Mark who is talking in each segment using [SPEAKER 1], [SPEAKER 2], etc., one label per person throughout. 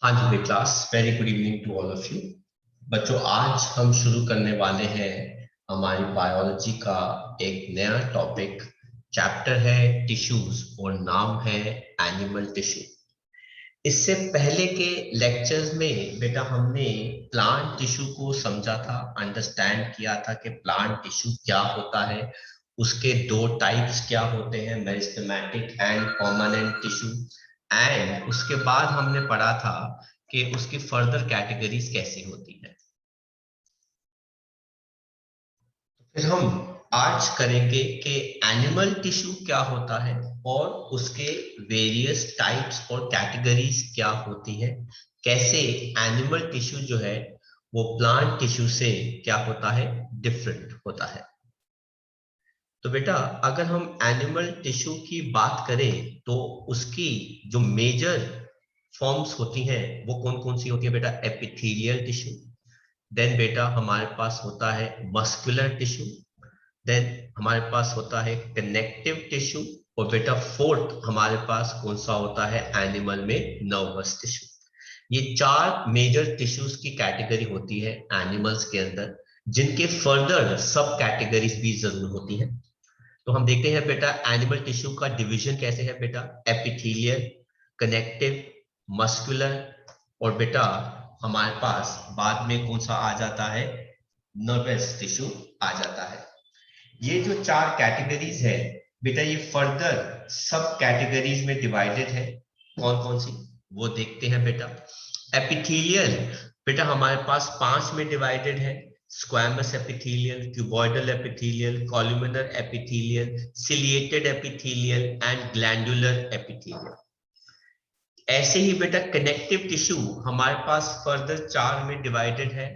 [SPEAKER 1] हाँ जी class, very good evening to all of you. बच्चों, आज हम शुरू करने वाले हैं हमारी बायोलॉजी का एक नया टॉपिक। चैप्टर है टिश्यूज और नाम है एनिमल टिश्यू। इससे पहले के लेक्चर्स में बेटा हमने प्लांट टिश्यू को समझा था, अंडरस्टैंड किया था कि प्लांट टिश्यू क्या होता है, उसके दो टाइप्स क्या होते हैं, meristematic and permanent tissue. And उसके बाद हमने पढ़ा था कि उसकी फर्दर कैटेगरीज कैसी होती है। फिर हम आज करेंगे कि एनिमल टिश्यू क्या होता है और उसके वेरियस टाइप्स और कैटेगरीज क्या होती हैं, कैसे एनिमल टिश्यू जो है वो प्लांट टिश्यू से क्या होता है, डिफरेंट होता है। तो बेटा, अगर हम एनिमल टिश्यू की बात करें तो उसकी जो मेजर फॉर्म्स होती हैं वो कौन कौन सी होती है बेटा? एपिथेलियल टिश्यू, देन बेटा हमारे पास होता है मस्कुलर टिश्यू, देन हमारे पास होता है कनेक्टिव टिश्यू, और बेटा फोर्थ हमारे पास कौन सा होता है एनिमल में? Nervous tissue. ये चार मेजर टिश्यूज की कैटेगरी होती है एनिमल्स के अंदर, जिनके फर्दर सब कैटेगरीज भी जरूर होती हैं। तो हम देखते हैं बेटा एनिमल टिश्यू का डिवीजन कैसे है बेटा। एपिथेलियल, कनेक्टिव, मस्कुलर, और बेटा हमारे पास बाद में कौन सा आ जाता है? नर्वस टिश्यू आ जाता है। ये जो चार कैटेगरीज है बेटा, ये फर्दर सब कैटेगरीज में डिवाइडेड है। कौन कौन सी, वो देखते हैं बेटा। एपिथेलियल बेटा हमारे पास पांच में डिवाइडेड है। Squamous epithelial, cuboidal epithelial, columnar epithelial, ciliated epithelial and glandular epithelial. ऐसे ही बेटा कनेक्टिव टिश्यू हमारे पास फर्दर चार में डिवाइडेड है।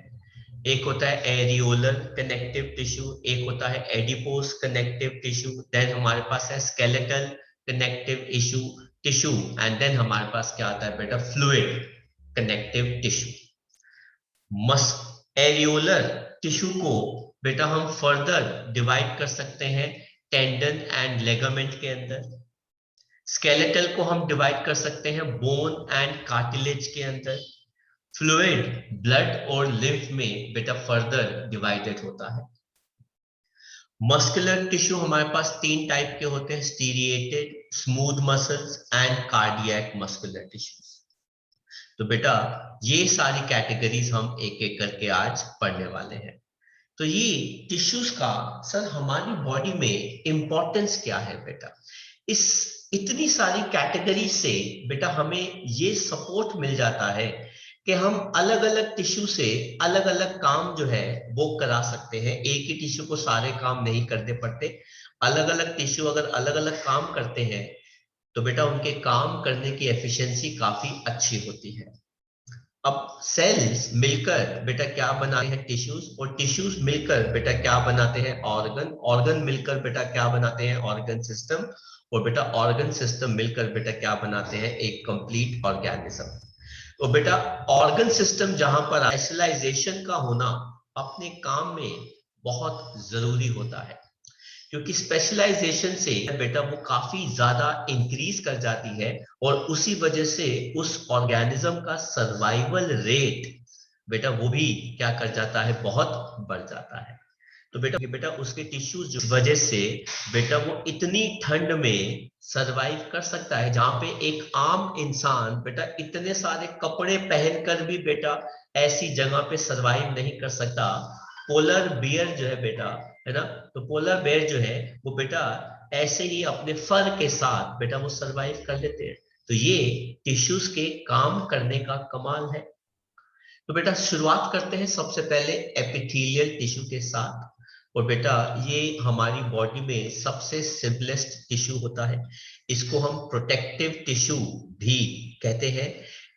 [SPEAKER 1] एक होता है एरियोलर कनेक्टिव टिश्यू, एक होता है एडिपोस कनेक्टिव टिश्यू, देन हमारे पास है skeletal connective tissue tissue and then हमारे पास क्या आता है बेटा? Fluid connective tissue. मस एरियोलर टिश्यू को बेटा हम फर्दर डिवाइड कर सकते हैं टेंडन एंड लेगामेंट के अंदर। स्केलेटल को हम डिवाइड कर सकते हैं बोन एंड कार्टिलेज के अंदर। फ्लूइड ब्लड और लिम्फ में बेटा फर्दर डिवाइडेड होता है। मस्कुलर टिश्यू हमारे पास तीन टाइप के होते हैं, striated, smooth muscles and cardiac muscular tissues. तो बेटा ये सारी कैटेगरीज हम एक एक करके आज पढ़ने वाले हैं। तो ये टिश्यूज का सर हमारी बॉडी में इंपॉर्टेंस क्या है बेटा? इस इतनी सारी कैटेगरी से बेटा हमें ये सपोर्ट मिल जाता है कि हम अलग अलग टिश्यू से अलग अलग काम जो है वो करा सकते हैं। एक ही टिश्यू को सारे काम नहीं करने पड़ते। अलग अलग टिश्यू अगर अलग अलग काम करते हैं तो बेटा उनके काम करने की एफिशिएंसी काफी अच्छी होती है। अब सेल्स मिलकर बेटा क्या बनाते हैं? टिश्यूज, और टिश्यूज मिलकर बेटा क्या बनाते हैं? ऑर्गन, ऑर्गन मिलकर बेटा क्या बनाते हैं? ऑर्गन सिस्टम, और बेटा ऑर्गन सिस्टम मिलकर बेटा क्या बनाते हैं? एक कंप्लीट ऑर्गेनिज्म। तो बेटा ऑर्गन सिस्टम जहां पर स्पेशलाइजेशन का होना अपने काम में बहुत जरूरी होता है, क्योंकि स्पेशलाइजेशन से बेटा वो काफी ज्यादा इंक्रीज कर जाती है और उसी वजह से उस ऑर्गेनिज्म का सर्वाइवल रेट बेटा वो भी क्या कर जाता है? बहुत बढ़ जाता है। तो बेटा उसके टिश्यूज जो वजह से बेटा वो इतनी ठंड में सरवाइव कर सकता है, जहां पे एक आम इंसान बेटा इतने सारे कपड़े पहनकर भी बेटा ऐसी जगह पे सरवाइव नहीं कर सकता। पोलर बियर जो है बेटा, है ना, तो पोलर बेयर जो है वो बेटा ऐसे ही अपने फर के साथ बेटा वो सरवाइव कर लेते हैं। तो ये टिश्यूज के काम करने का कमाल है। तो बेटा शुरुआत करते हैं सबसे पहले एपिथेलियल टिश्यू के साथ। और बेटा ये हमारी बॉडी में सबसे सिंपलेस्ट टिश्यू होता है। इसको हम प्रोटेक्टिव टिश्यू भी कहते हैं।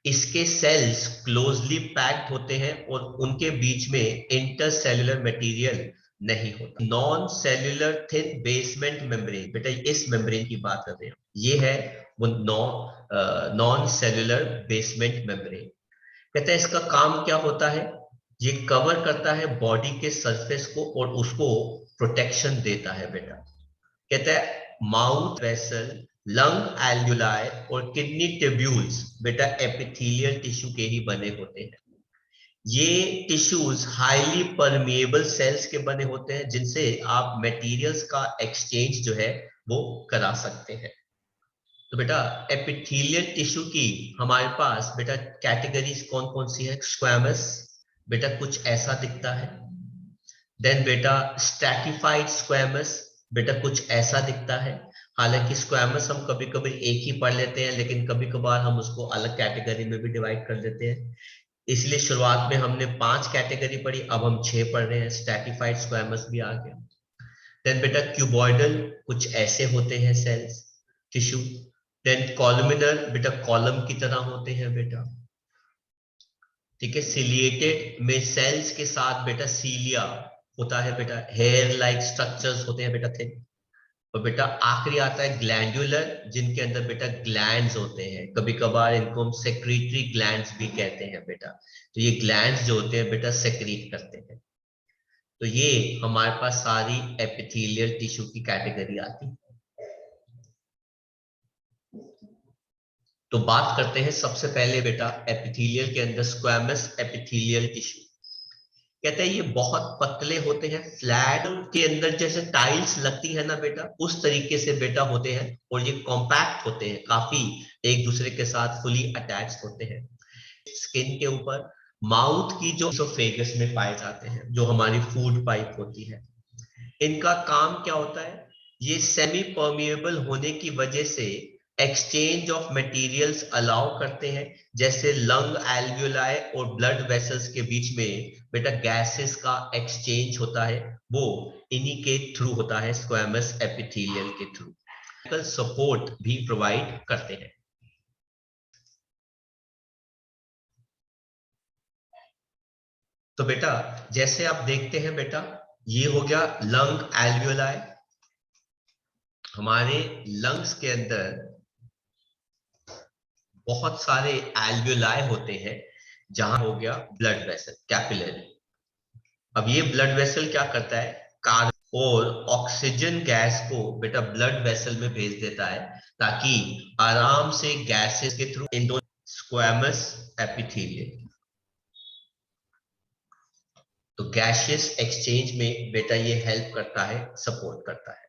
[SPEAKER 1] इसके सेल्स क्लोजली पैक्ड होते हैं और उनके बीच में इंटरसेल्युलर मटेरियल नहीं होता। Non cellular thin basement membrane, बेटा इस मेम्ब्रेन की बात कर रहे हैं, ये है वो नॉन सेल्युलर बेसमेंट मेम्ब्रेन। कहते हैं इसका काम क्या होता है? ये कवर करता है बॉडी के सरफेस को और उसको प्रोटेक्शन देता है बेटा। कहता है माउथ वेसल, लंग एल्व्यूलाई और किडनी ट्यूब्यूल्स बेटा एपिथेलियल टिश्यू के ही बने होते हैं। ये टिश्यूज हाईली परमिएबल सेल्स के बने होते हैं जिनसे आप मटेरियल्स का एक्सचेंज जो है वो करा सकते हैं। तो बेटा एपिथेलियल टिश्यू की हमारे पास बेटा कैटेगरीज कौन कौन सी है? स्क्वैमस बेटा कुछ ऐसा दिखता है। देन बेटा स्ट्रैटिफाइड स्क्वैमस बेटा कुछ ऐसा दिखता है। हालांकि स्क्वैमस हम कभी कभी एक ही पढ़ लेते हैं, लेकिन कभी कभार हम उसको अलग कैटेगरी में भी डिवाइड कर देते हैं। इसलिए शुरुआत में हमने 5 कैटेगरी पढ़ी, अब हम 6 पढ़ रहे हैं। स्ट्रैटिफाइड स्क्वैमस भी आ गया। देन बेटा क्यूबॉइडल कुछ ऐसे होते हैं सेल्स टिश्यू। देन कॉलमिनर बेटा कॉलम की तरह होते हैं बेटा, ठीक है। सिलिएटेड में सेल्स के साथ बेटा सीलिया होता है बेटा, हेयर लाइक स्ट्रक्चर्स होते हैं बेटा थिन। और बेटा आखिरी आता है ग्लैंडुलर, जिनके अंदर बेटा ग्लैंड्स होते हैं। कभी कभार इनको हम सेक्रेटरी ग्लैंड्स भी कहते हैं बेटा। तो ये ग्लैंड्स जो होते हैं बेटा सेक्रीट करते हैं। तो ये हमारे पास सारी एपिथेलियल टिश्यू की कैटेगरी आती है। तो बात करते हैं सबसे पहले बेटा एपिथेलियल के अंदर स्क्वैमस एपिथेलियल टिश्यू। कहते हैं ये बहुत पतले होते हैं, फ्लैट के अंदर जैसे टाइल्स लगती है ना बेटा, उस तरीके से बेटा होते हैं। और ये कॉम्पैक्ट होते हैं, काफी एक दूसरे के साथ फुली अटैच्ड होते हैं। स्किन के ऊपर माउथ की जो इसोफेगस में पाए जाते हैं, जो हमारी फूड पाइप होती है। इनका काम क्या होता है? ये सेमी परमिएबल होने की वजह से एक्सचेंज ऑफ मटेरियल्स अलाउ करते हैं। जैसे लंग एल्व्यूलाई और ब्लड वेसल्स के बीच में बेटा गैसेस का एक्सचेंज होता है, वो इन्हीं के थ्रू होता है, स्क्वैमस एपिथेलियल के थ्रू। सपोर्ट भी प्रोवाइड करते हैं। तो बेटा जैसे आप देखते हैं बेटा, ये हो गया लंग एल्व्यूलाई। हमारे लंग्स के अंदर बहुत सारे एल्व्यूलाई होते हैं, जहां हो गया ब्लड वेसल कैपिलरी। अब ये ब्लड वेसल क्या करता है? कार्बन और ऑक्सीजन गैस को बेटा ब्लड वेसल में भेज देता है, ताकि आराम से गैसेस के थ्रू इन दो स्क्वैमस एपिथेलियल, तो गैसियस एक्सचेंज में बेटा ये हेल्प करता है, सपोर्ट करता है।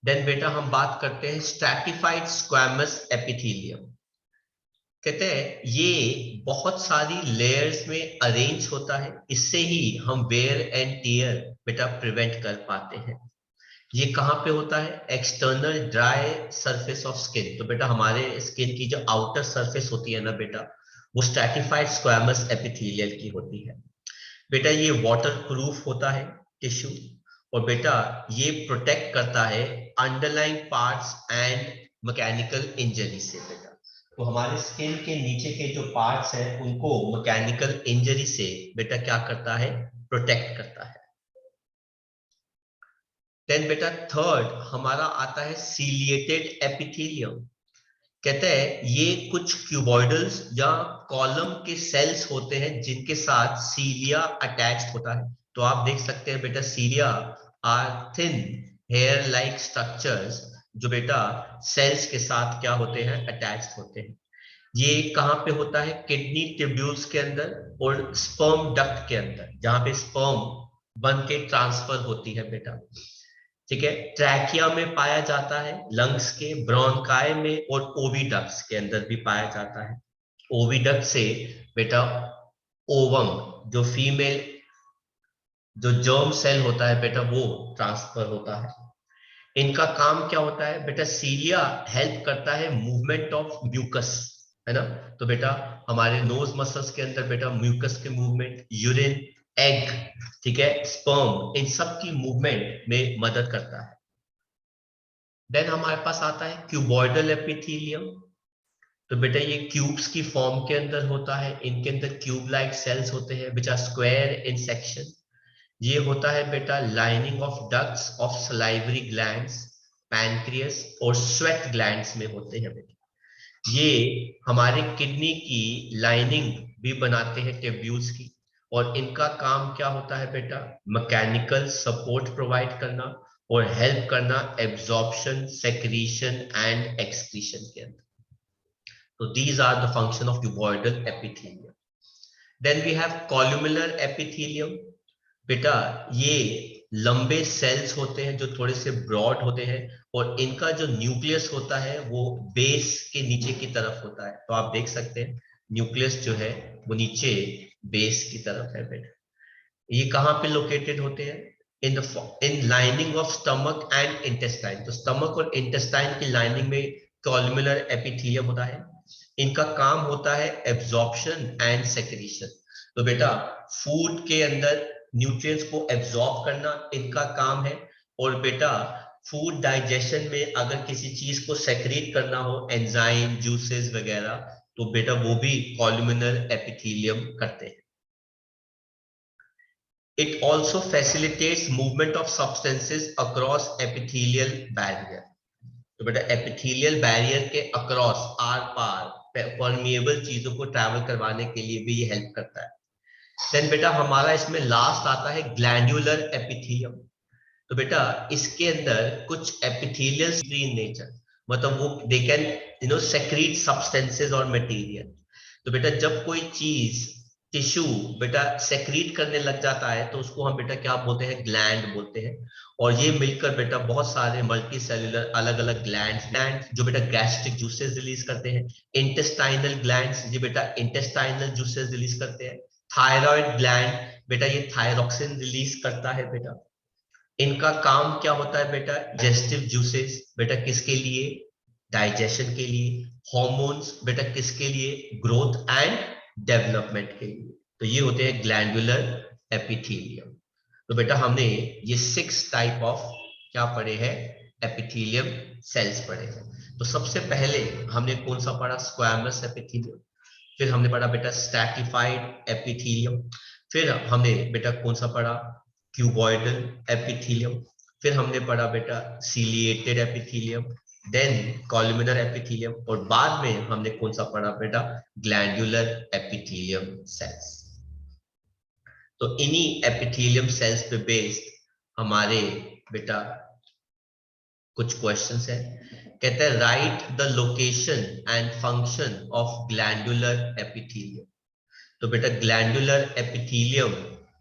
[SPEAKER 1] देन बेटा हम बात करते हैं स्ट्रैटिफाइड स्क्वैमस एपिथेलियम। कहते हैं ये बहुत सारी लेयर्स में अरेंज होता है, इससे ही हम वेयर एंड टियर बेटा प्रिवेंट कर पाते हैं। ये कहाँ पे होता है? External dry surface of skin. तो बेटा हमारे स्किन की जो आउटर सरफेस होती है ना बेटा, वो स्ट्रैटिफाइड स्क्वैमस एपिथेलियल की होती है बेटा। ये वाटर प्रूफ होता है टिश्यू, और बेटा ये प्रोटेक्ट करता है underlying parts and mechanical injury से बेटा। तो हमारे स्किन के नीचे के जो पार्ट्स हैं उनको मैकेनिकल इंजरी से बेटा क्या करता है? प्रोटेक्ट करता है। देन बेटा थर्ड हमारा आता है सीलिएटेड एपिथेलियम। कहते हैं ये कुछ क्यूबॉइडल्स या कॉलम के सेल्स होते हैं जिनके साथ सीलिया अटैच्ड होता है। तो आप देख सकते हैं बेटा cilia are thin hair like structures, जो बेटा सेल्स के साथ क्या होते हैं? अटैच्ड होते हैं। ये कहाँ पे होता है? किडनी ट्यूब्यूल्स के अंदर और स्पर्म डक्ट के अंदर, जहां पे स्पर्म बन के ट्रांसफर होती है बेटा, ठीक है। ट्रैकिया में पाया जाता है, लंग्स के ब्रोंकाई में, और ओविडक्ट्स के अंदर भी पाया जाता है। ओविडक्ट से बेटा ओवम, जो फीमेल जो जर्म सेल होता है बेटा, वो ट्रांसफर होता है। इनका काम क्या होता है बेटा? सीलिया हेल्प करता है मूवमेंट ऑफ म्यूकस, है ना। तो बेटा हमारे नोज मसल्स के अंदर बेटा म्यूकस के मूवमेंट, यूरिन, एग, ठीक है, स्पर्म, इन सब की मूवमेंट में मदद करता है। देन हमारे पास आता है क्यूबॉइडल एपिथेलियम। तो बेटा ये क्यूब्स की फॉर्म के अंदर होता है, इनके अंदर क्यूब लाइक सेल्स होते हैं which are square in section. ये होता है बेटा lining of ducts of salivary glands, pancreas और स्वेट ग्लैंड्स में होते हैं बेटा। ये हमारे किडनी की लाइनिंग भी बनाते हैं ट्यूब्यूल्स की, और इनका काम क्या होता है बेटा? मैकेनिकल सपोर्ट प्रोवाइड करना और हेल्प करना एब्जॉर्प्शन, सेक्रीशन एंड एक्सक्रीशन के अंदर। तो these are the function of cuboidal epithelium. Then we have columnar epithelium. बेटा ये लंबे सेल्स होते हैं जो थोड़े से ब्रॉड होते हैं, और इनका जो न्यूक्लियस होता है वो बेस के नीचे की तरफ होता है। तो आप देख सकते हैं न्यूक्लियस जो है वो नीचे बेस की तरफ है बेटा। ये कहाँ पे लोकेटेड होते हैं? In lining of stomach and intestine. तो स्टमक और इंटेस्टाइन की लाइनिंग में कॉलमुलर एपिथेलियम होता है। इनका काम होता है एब्जॉर्प्शन एंड सेक्रीशन। तो बेटा फूड के अंदर न्यूट्रिएंट्स को एब्जॉर्ब करना इनका काम है, और बेटा फूड डाइजेशन में अगर किसी चीज को सेक्रेट करना हो, एंजाइम, जूसेस वगैरह, तो बेटा वो भी कॉलमुलर एपिथेलियम करते हैं। It also facilitates movement of substances across epithelial barrier. तो बेटा एपिथेलियल बैरियर के अक्रॉस, आर पार परमिएबल चीजों को ट्रैवल करवाने के लिए भी ये हेल्प करता है। देन बेटा हमारा इसमें लास्ट आता है ग्लैंडुलर एपिथेलियम। तो बेटा इसके अंदर कुछ एपिथेलियल इन नेचर, मतलब वो दे कैन सेक्रीट सब्सटेंसेस और मटेरियल। तो बेटा जब कोई चीज, टिश्यू बेटा सेक्रीट करने लग जाता है तो उसको हम बेटा क्या बोलते हैं? ग्लैंड बोलते हैं। और ये मिलकर बेटा बहुत सारे मल्टी सेल्यूलर अलग अलग ग्लैंड जो बेटा गैस्ट्रिक जूसेस रिलीज करते हैं। इंटेस्टाइनल ग्लैंड्स ये बेटा इंटेस्टाइनल जूसेस रिलीज करते हैं। थायराइड ग्लैंड बेटा ये थायरोक्सिन रिलीज करता है बेटा। इनका काम क्या होता है बेटा? डाइजेस्टिव जूसेस बेटा किसके लिए? डाइजेशन के लिए। हॉर्मोन्स बेटा किसके लिए? ग्रोथ एंड डेवलपमेंट के लिए। तो ये होते हैं ग्लैंडुलर एपिथेलियम। तो बेटा हमने ये 6 टाइप ऑफ क्या पढ़े हैं? एपिथेलियम सेल्स पढ़े हैं। तो सबसे पहले हमने कौन सा पढ़ा? Squamous epithelium. फिर हमने पढ़ा बेटा स्ट्रैटिफाइड एपिथेलियम। फिर हमने बेटा कौन सा पढ़ा? Cuboidal epithelium. फिर हमने पढ़ा बेटा सीलिएटेड एपिथेलियम, देन कॉलमुलर एपिथेलियम, और बाद में हमने कौन सा पढ़ा बेटा? Glandular epithelium cells. तो इन्हीं एपिथेलियम सेल्स पे बेस्ड हमारे बेटा कुछ क्वेश्चंस है। कहते हैं right the location and function of glandular epithelium. तो बेटा ग्लैंडुलर एपिथेलियम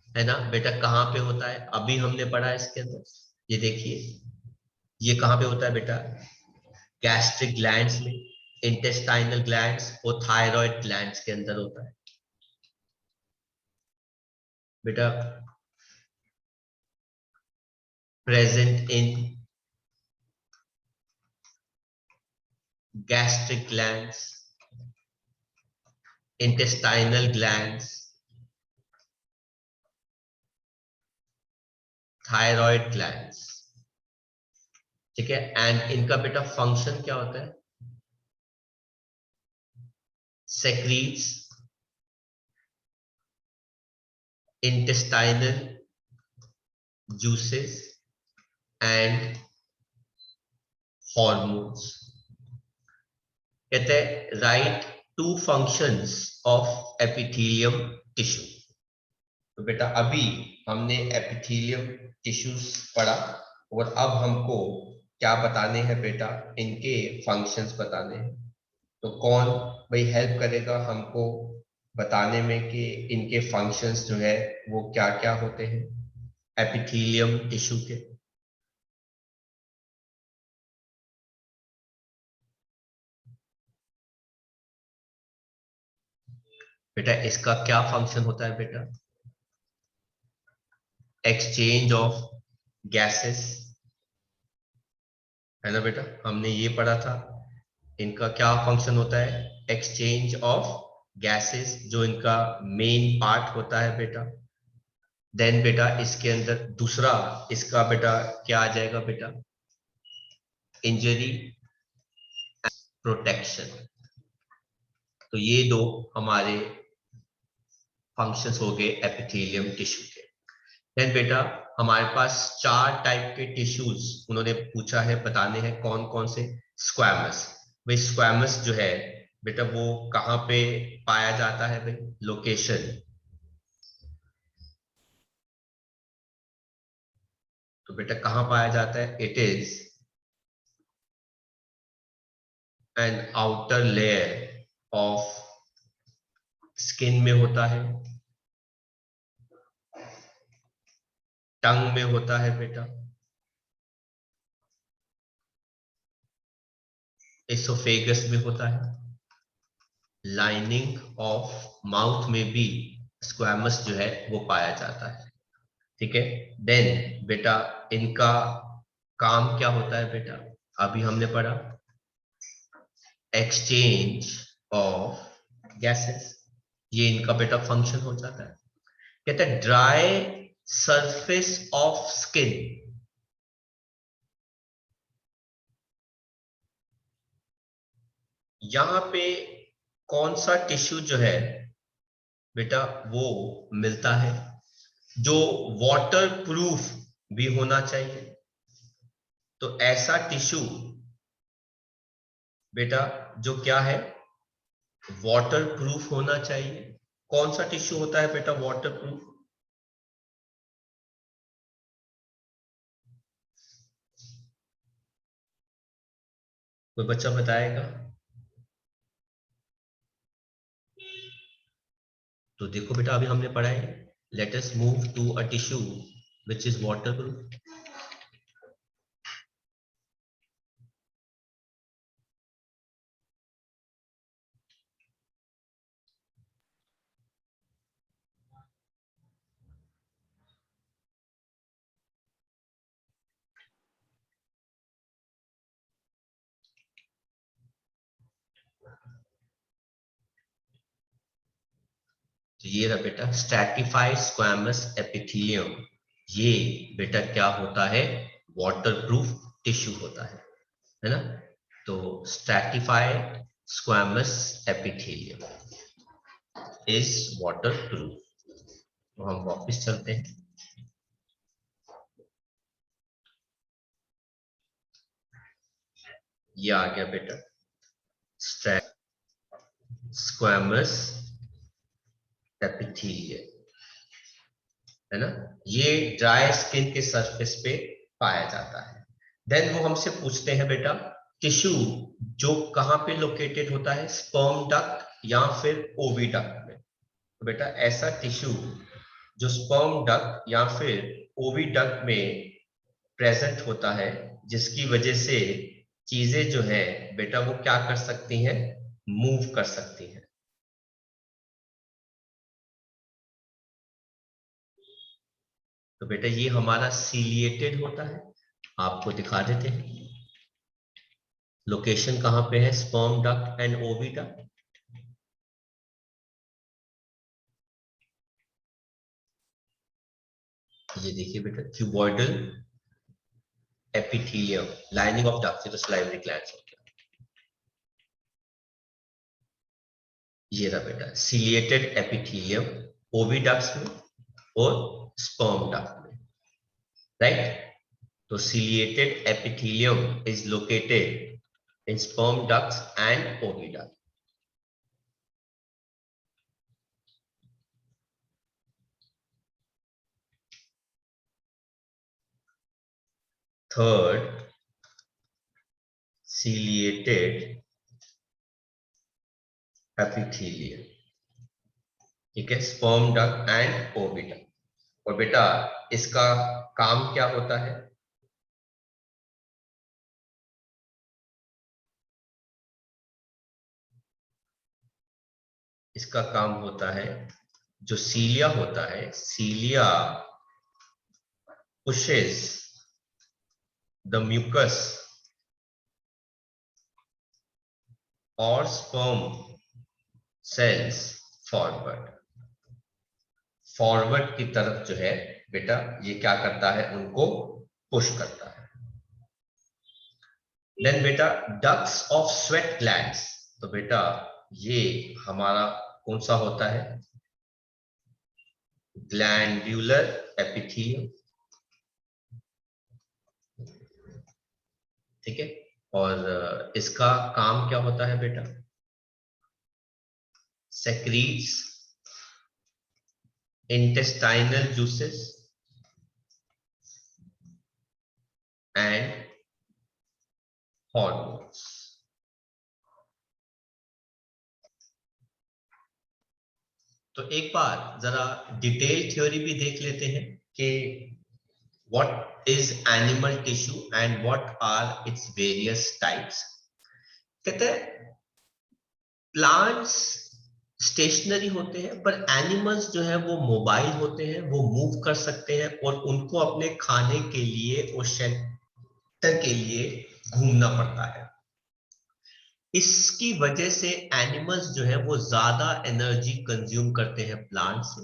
[SPEAKER 1] है ना बेटा, कहाँ पे होता है? अभी हमने पढ़ा है इसके अंदर। ये देखिए ये कहाँ पे होता है बेटा? गैस्ट्रिक ग्लैंड्स में, इंटेस्टाइनल ग्लैंड्स और थायराइड ग्लैंड्स के अंदर होता है बेटा। Present in gastric glands, intestinal glands, thyroid glands. ठीक है, एंड इनका बेटा फंक्शन क्या होता है? सेक्रीट्स intestinal juices and hormones। कहते हैं right 2 functions of epithelium tissue. तो बेटा अभी हमने एपिथेलियम टिश्यूज पढ़ा, और अब हमको क्या बताने हैं बेटा? इनके फंक्शंस बताने हैं। तो कौन भाई हेल्प करेगा हमको बताने में कि इनके फंक्शंस जो है वो क्या क्या होते हैं एपिथेलियम टिश्यू के? बेटा इसका क्या फंक्शन होता है बेटा? एक्सचेंज ऑफ गैसेस, है ना बेटा, हमने ये पढ़ा था। इनका क्या फंक्शन होता है? एक्सचेंज ऑफ गैसेस, जो इनका मेन पार्ट होता है बेटा। देन बेटा इसके अंदर दूसरा इसका बेटा क्या आ जाएगा बेटा? Injury protection. तो ये दो हमारे फंक्शंस हो गए एपिथेलियम टिश्यू के। देन बेटा हमारे पास 4 टाइप के टिश्यूज उन्होंने पूछा है, बताने हैं कौन कौन से। स्क्वैमस, भाई स्क्वैमस जो है बेटा वो कहाँ पे पाया जाता है भाई? लोकेशन तो बेटा कहां पाया जाता है? It is an outer layer of skin में होता है, टंग में होता है बेटा, एसोफेगस में होता है, लाइनिंग ऑफ माउथ में भी स्क्वैमस जो है वो पाया जाता है। ठीक है, देन बेटा इनका काम क्या होता है बेटा? अभी हमने पढ़ा एक्सचेंज ऑफ गैसेस, ये इनका बेटा फंक्शन हो जाता है। कहते हैं ड्राई सरफेस ऑफ स्किन, यहां पे कौन सा टिश्यू जो है बेटा वो मिलता है जो वाटर प्रूफ भी होना चाहिए? तो ऐसा टिश्यू बेटा जो क्या है, वाटर प्रूफ होना चाहिए। कौन सा टिश्यू होता है बेटा वाटर प्रूफ? कोई बच्चा बताएगा? तो देखो बेटा अभी हमने पढ़ा है, let us move to a tissue which is waterproof. तो ये रहा बेटा स्ट्रैटिफाइड स्क्वैमस एपिथेलियम, ये बेटा क्या होता है? वाटर प्रूफ टिश्यू होता है ना? तो stratified squamous epithelium is waterproof. तो हम वापस चलते हैं, ये आ गया बेटा स्क्वैमस एपिथेलियम, है ना? ये ड्राई स्किन के सरफेस पे पाया जाता है। देन वो हमसे पूछते हैं बेटा टिश्यू जो कहां पे लोकेटेड होता है, स्पर्म डक्ट या फिर ओविडक्ट में? तो बेटा ऐसा टिश्यू जो स्पर्म डक्ट या फिर ओविडक्ट में प्रेजेंट होता है, जिसकी वजह से चीजें जो है बेटा वो क्या कर सकती हैं, मूव कर सकती हैं। तो बेटा ये हमारा सीलिएटेड होता है, आपको दिखा देते हैं लोकेशन कहां पे है, स्पर्म डक्ट एंड ओविडक्ट। ये देखिए बेटा cuboidal epithelium, lining of duct, तो सलाइवरी ग्लैंड्स हो गया। ये रहा बेटा सीलिएटेड एपिथेलियम ओविडक्ट्स में और स्पर्म डक्ट में, राइट? तो ciliated epithelium is located in sperm ducts and oviduct. Third, ciliated epithelium, ठीक है, sperm duct and oviduct। और बेटा इसका काम क्या होता है? इसका काम होता है, जो सीलिया होता है, सीलिया pushes the mucus or sperm cells forward, forward की तरफ जो है बेटा ये क्या करता है, उनको पुश करता है। देन बेटा डक्ट्स ऑफ स्वेट ग्लैंड्स, तो बेटा ये हमारा कौन सा होता है, ग्लैंड्यूलर एपिथेलियम, ठीक है। और इसका काम क्या होता है बेटा, सेक्रीट्स इंटेस्टाइनल जूसेस एंड हॉर्मोन्स। तो एक बार जरा डिटेल थ्योरी भी देख लेते हैं कि what is animal tissue and what are its various types. कहते हैं प्लांट्स स्टेशनरी होते हैं पर एनिमल्स जो है वो मोबाइल होते हैं, वो मूव कर सकते हैं और उनको अपने खाने के लिए और शेल्टर के लिए घूमना पड़ता है। इसकी वजह से एनिमल्स जो है वो ज्यादा एनर्जी कंज्यूम करते हैं प्लांट से।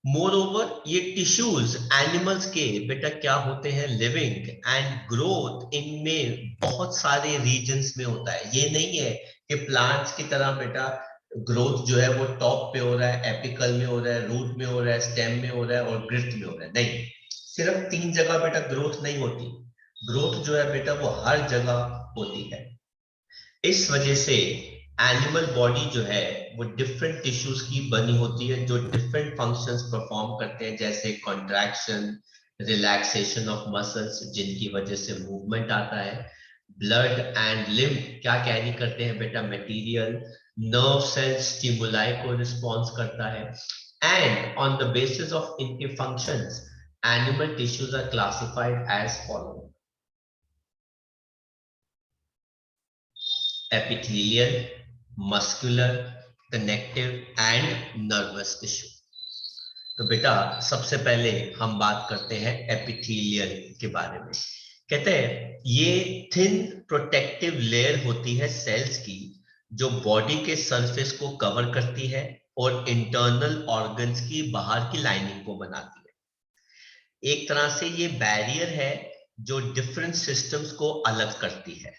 [SPEAKER 1] मोर ओवर ये टिश्यूज एनिमल्स के बेटा क्या होते हैं, लिविंग एंड ग्रोथ इनमें बहुत सारे रीजन्स में होता है। ये नहीं है कि प्लांट्स की तरह बेटा ग्रोथ जो है वो टॉप पे हो रहा है, एपिकल में हो रहा है, रूट में हो रहा है, स्टेम में हो रहा है और ग्रिफ्ट में हो रहा है। नहीं, सिर्फ 3 जगह बेटा ग्रोथ नहीं होती। ग्रोथ जो है बेटा वो हर जगह होती है। इस वजह से एनिमल बॉडी जो है वो डिफरेंट टिश्यूज की बनी होती है जो डिफरेंट फंक्शंस परफॉर्म करते हैं, जैसे कॉन्ट्रैक्शन, रिलैक्सेशन ऑफ मसल्स जिनकी वजह से मूवमेंट आता है, ब्लड एंड लिम्फ क्या कैरी करते हैं बेटा, मटेरियल, नर्व सेल स्टिमुलाई को रिस्पॉन्स करता है। And on the basis of इनके functions animal tissues are classified as follow: epithelial, muscular, connective and nervous tissue। तो बेटा सबसे पहले हम बात करते हैं एपिथेलियल के बारे में। कहते हैं ये थिन प्रोटेक्टिव लेयर होती है सेल्स की जो बॉडी के सरफेस को कवर करती है और इंटरनल ऑर्गन्स की बाहर की लाइनिंग को बनाती है। एक तरह से ये बैरियर है जो डिफरेंट सिस्टम्स को अलग करती है।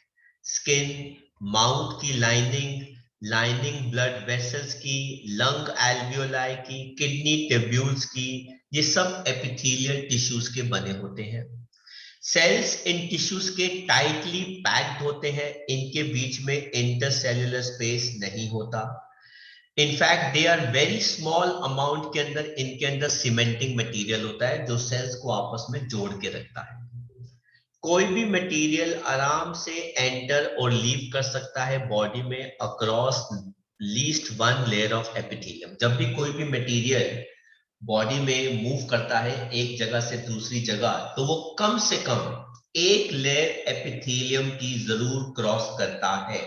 [SPEAKER 1] स्किन, माउथ की लाइनिंग ब्लड वेसल्स की, लंग एल्वियोलाई की, किडनी ट्यूब्यूल्स की, ये सब एपिथेलियल टिश्यूज के बने होते हैं। सेल्स इन टिश्यूज के टाइटली पैक्ड होते हैं, इनके बीच में इंटरसेल्युलर स्पेस नहीं होता। In fact they are very small amount के अंदर इनके अंदर सीमेंटिंग मटेरियल होता है जो सेल्स को आपस में जोड़ के रखता है। कोई भी मटेरियल आराम से एंटर और लीव कर सकता है बॉडी में across least one layer of epithelium. जब भी कोई भी मटेरियल बॉडी में मूव करता है एक जगह से दूसरी जगह, तो वो कम से कम एक लेयर एपिथेलियम की जरूर क्रॉस करता है,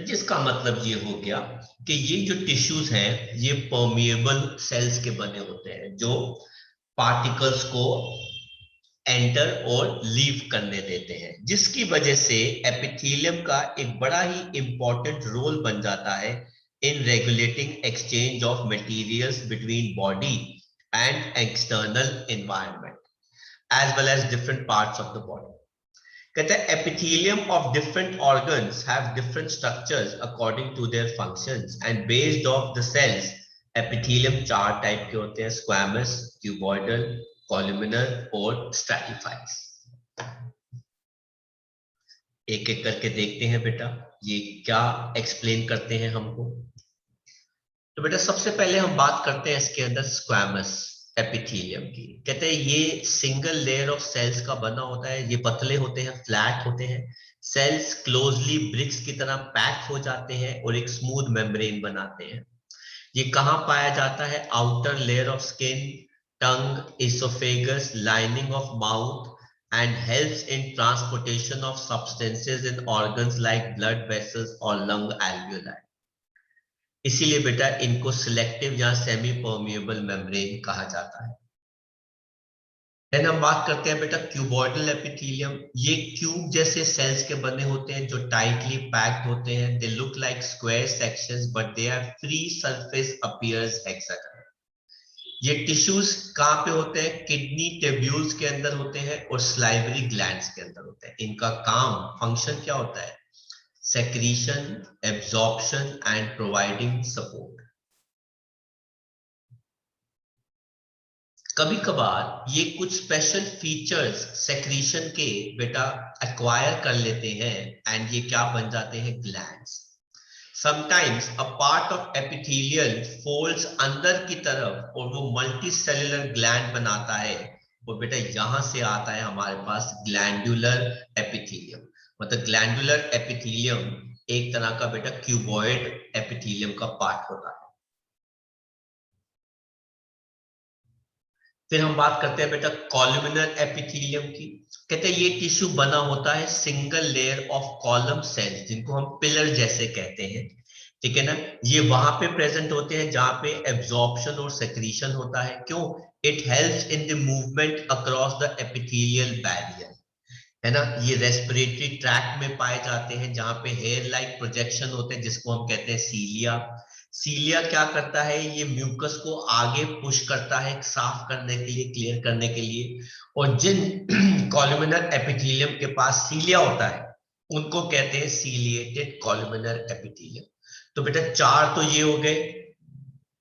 [SPEAKER 1] जिसका मतलब ये हो गया कि ये जो टिश्यूज हैं ये परमिएबल सेल्स के बने होते हैं जो पार्टिकल्स को एंटर और लीव करने देते हैं, जिसकी वजह से एपिथेलियम का एक बड़ा ही इंपॉर्टेंट रोल बन जाता है in regulating exchange of materials between body and external environment as well as different parts of the body. कहते हैं epithelium of different organs have different structures according to their functions and based of the cells. Epithelium 4 type के होते हैं: squamous, cuboidal, कॉलुमिनर और स्ट्रैटिफाइड्स। एक एक करके देखते हैं बेटा ये क्या एक्सप्लेन करते हैं हमको। तो बेटा सबसे पहले हम बात करते हैं इसके अंदर स्क्वैमस एपिथेलियम की। कहते हैं ये सिंगल लेयर ऑफ सेल्स का बना होता है, ये पतले होते हैं, फ्लैट होते हैं। सेल्स क्लोजली ब्रिक्स की तरह पैक हो जाते हैं और एक स्मूथ मेम्ब्रेन बनाते हैं। ये कहाँ पाया जाता है? Outer layer of skin, tongue, oesophagus, lining of mouth and helps in transportation of substances in organs like blood vessels or lung alveoli। इसीलिए बेटा इनको सिलेक्टिव या सेमी परमिएबल मेम्ब्रेन कहा जाता है। देन हम बात करते हैं बेटा क्यूबॉइडल एपिथेलियम। ये क्यूब जैसे सेल्स के बने होते हैं जो टाइटली पैक्ड होते हैं। They look like square sections but they are free surface appears hexagon. ये टिश्यूज कहाँ पे होते हैं? किडनी ट्यूब्यूल्स के अंदर होते हैं और स्लाइवरी ग्लैंड्स के अंदर होते हैं। इनका काम, फंक्शन क्या होता है? Secretion, absorption and providing support. कभी कभार ये कुछ स्पेशल फीचर्स सेक्रीशन के बेटा एक्वायर कर लेते हैं एंड ये क्या बन जाते हैं? Glands. Sometimes a part of epithelial folds अंदर की तरफ और वो मल्टी सेलुलर ग्लैंड बनाता है और बेटा यहां से आता है हमारे पास ग्लैंडुलर एपिथेलियम। मतलब ग्लैंडुलर एपिथेलियम एक तरह का बेटा क्यूबॉइड एपिथेलियम का पार्ट होता है। फिर हम बात करते हैं बेटा कॉलमिनर एपिथेलियम की। कहते हैं ये टिश्यू बना होता है single layer of column cells, जिनको हम पिलर जैसे कहते हैं, ठीक है ना। ये वहां पे प्रेजेंट होते हैं जहां पे एब्जॉर्प्शन और सेक्रीशन होता है। क्यों? It helps in the movement across the epithelial barrier, है ना। ये रेस्पिरेटरी ट्रैक्ट में पाए जाते हैं जहां पे हेयर लाइक प्रोजेक्शन होते हैं, जिसको हम कहते हैं सीलिया। सीलिया क्या करता है? ये म्यूकस को आगे पुश करता है साफ करने के लिए, क्लियर करने के लिए। और जिन कॉलमिनर एपिथेलियम के पास सीलिया होता है उनको कहते हैं सीलिएटेड कॉलमिनर एपिथेलियम। तो बेटा चार तो ये हो गए।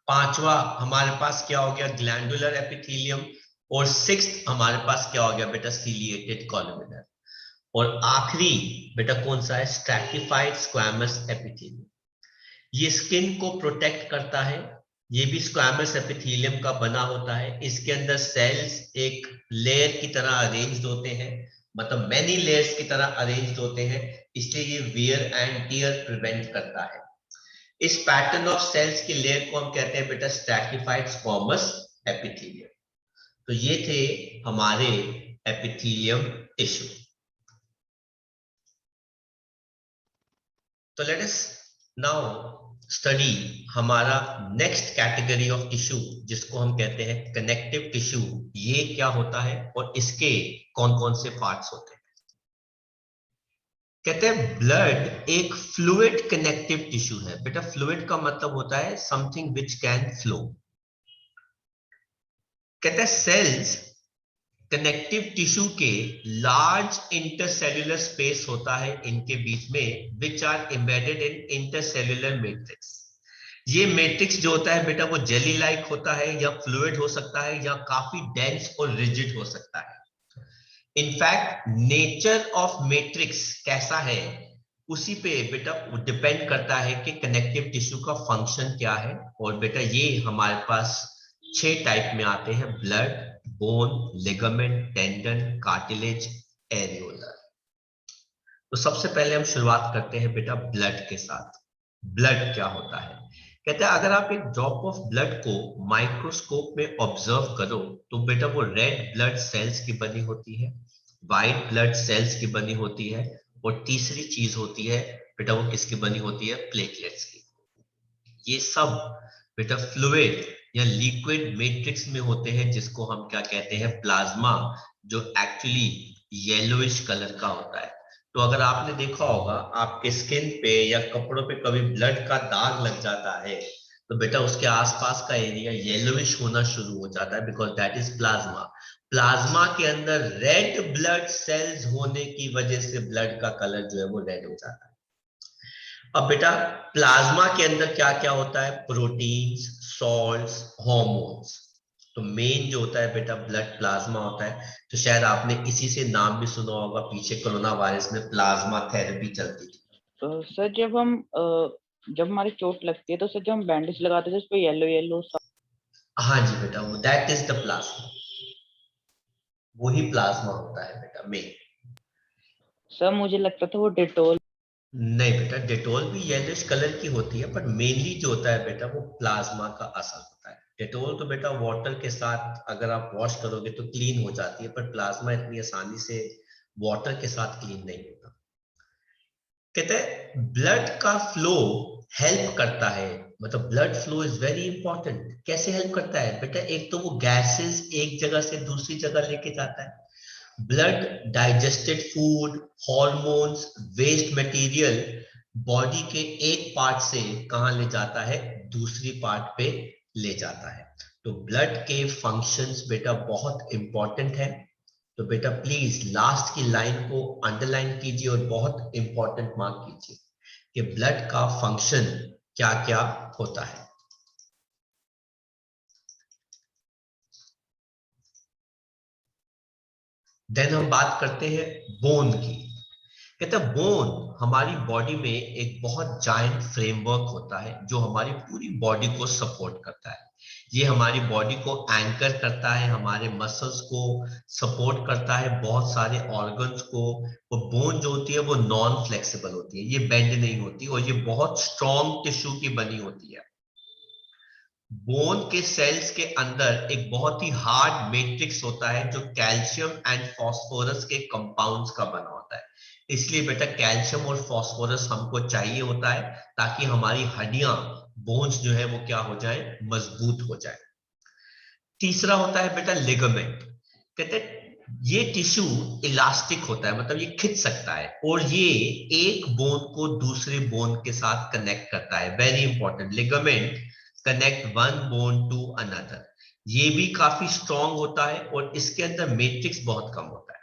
[SPEAKER 1] पांचवा हमारे पास क्या हो गया? Glandular epithelium. और सिक्स्थ हमारे पास क्या हो गया बेटा? Ciliated columnar. और आखिरी बेटा कौन सा है? Stratified squamous epithelium. ये स्किन को प्रोटेक्ट करता है। ये भी स्क्वैमस एपिथेलियम का बना होता है। इसके अंदर सेल्स एक लेयर की तरह अरेंज्ड होते हैं, मतलब मेनी लेयर्स की तरह अरेंज्ड होते हैं, इसलिए ये वियर एंड टियर प्रिवेंट करता है। इस पैटर्न ऑफ सेल्स की लेयर को हम कहते हैं बेटा स्ट्रैटिफाइड स्क्वैमस एपिथेलियम। तो ये थे हमारे एपिथेलियम टिश्यू। तो लेट अस नाउ स्टडी हमारा नेक्स्ट कैटेगरी ऑफ टिश्यू, जिसको हम कहते हैं कनेक्टिव टिश्यू। ये क्या होता है और इसके कौन कौन से पार्ट्स होते हैं? कहते हैं ब्लड एक फ्लूइड कनेक्टिव टिश्यू है। बेटा फ्लूइड का मतलब होता है समथिंग विच कैन फ्लो। कहते हैं सेल्स कनेक्टिव टिश्यू के लार्ज इंटरसेल्यूलर स्पेस होता है इनके बीच में, which are embedded in intercellular matrix. ये मैट्रिक्स जो होता है बेटा वो जेली लाइक होता है, या फ्लूइड हो सकता है, या काफी डेंस और रिजिड हो सकता है। इनफैक्ट नेचर ऑफ मैट्रिक्स कैसा है उसी पे बेटा डिपेंड करता है कि कनेक्टिव टिश्यू का फंक्शन क्या है। और बेटा ये हमारे पास 6 टाइप में आते हैं: blood, bone, ligament, tendon, cartilage, areolar. तो सबसे पहले हम शुरुआत करते हैं बेटा ब्लड के साथ। ब्लड क्या होता है? कहते हैं अगर आप एक ड्रॉप ऑफ ब्लड को माइक्रोस्कोप में ऑब्जर्व करो तो बेटा वो रेड ब्लड सेल्स की बनी होती है, व्हाइट ब्लड सेल्स की बनी होती है, और तीसरी चीज होती है बेटा वो किसकी बनी होती है? प्लेटलेट्स की। ये सब बेटा फ्लूइड या लिक्विड मैट्रिक्स में होते हैं, जिसको हम क्या कहते हैं? प्लाज्मा, जो एक्चुअली येलोइश कलर का होता है। तो अगर आपने देखा होगा आपके स्किन पे या कपड़ों पे कभी ब्लड का दाग लग जाता है तो बेटा उसके आसपास का एरिया येलोइश होना शुरू हो जाता है, because that is plasma. Plasma के अंदर रेड ब्लड सेल्स होने की वजह से ब्लड का कलर जो है वो रेड हो जाता है। अब बेटा प्लाज्मा के अंदर क्या क्या होता है? Proteins, salts, hormones. तो मेन जो होता है बेटा ब्लड प्लाज्मा होता है। तो शायद आपने इसी से नाम भी सुना होगा, पीछे कोरोना वायरस में प्लाज्मा थेरेपी चलती थी।
[SPEAKER 2] तो सर जब हमारी चोट लगती है तो सर जब हम बैंडेज लगाते थे उस पे येलो येलो सा।
[SPEAKER 1] हाँ जी बेटा, वो दैट इज द प्लाज्मा, वही प्लाज्मा होता है बेटा मेन।
[SPEAKER 2] सर मुझे लगता था वो डेटोल।
[SPEAKER 1] नहीं बेटा, डेटोल भी येलोइश कलर की होती है, पर मेनली जो होता है बेटा वो प्लाज्मा का असर होता है। डेटोल तो बेटा वाटर के साथ अगर आप वॉश करोगे तो क्लीन हो जाती है, पर प्लाज्मा इतनी आसानी से वाटर के साथ क्लीन नहीं होता। कहते हैं ब्लड का फ्लो हेल्प करता है, मतलब blood flow is very important. कैसे हेल्प करता है बेटा? एक तो वो गैसेस एक जगह से दूसरी जगह लेके जाता है। Blood digested food, hormones, waste material body के एक पार्ट से कहां ले जाता है? दूसरी पार्ट पे ले जाता है। तो ब्लड के फंक्शंस बेटा बहुत इंपॉर्टेंट है। तो बेटा प्लीज लास्ट की लाइन को अंडरलाइन कीजिए और बहुत इंपॉर्टेंट मार्क कीजिए कि ब्लड का फंक्शन क्या क्या होता है। देन हम बात करते हैं बोन की। कहते हैं बोन हमारी बॉडी में एक बहुत जायंट फ्रेमवर्क होता है जो हमारी पूरी बॉडी को सपोर्ट करता है। ये हमारी बॉडी को एंकर करता है, हमारे मसल्स को सपोर्ट करता है, बहुत सारे ऑर्गन्स को। वो बोन जो होती है वो नॉन फ्लेक्सिबल होती है, ये बेंड नहीं होती, और ये बहुत स्ट्रॉन्ग टिश्यू की बनी होती है। बोन के सेल्स के अंदर एक बहुत ही हार्ड मैट्रिक्स होता है जो कैल्शियम एंड फास्फोरस के कंपाउंड्स का बना होता है। इसलिए बेटा कैल्शियम और फास्फोरस हमको चाहिए होता है ताकि हमारी हड्डियां, बोन्स जो है वो क्या हो जाए, मजबूत हो जाए। तीसरा होता है बेटा लिगामेंट। कहते हैं ये टिश्यू इलास्टिक होता है, मतलब ये खिंच सकता है, और ये एक बोन को दूसरे बोन के साथ कनेक्ट करता है। Very important, ligament connect one bone to another. ये भी काफी स्ट्रॉन्ग होता है और इसके अंदर मैट्रिक्स बहुत कम होता है।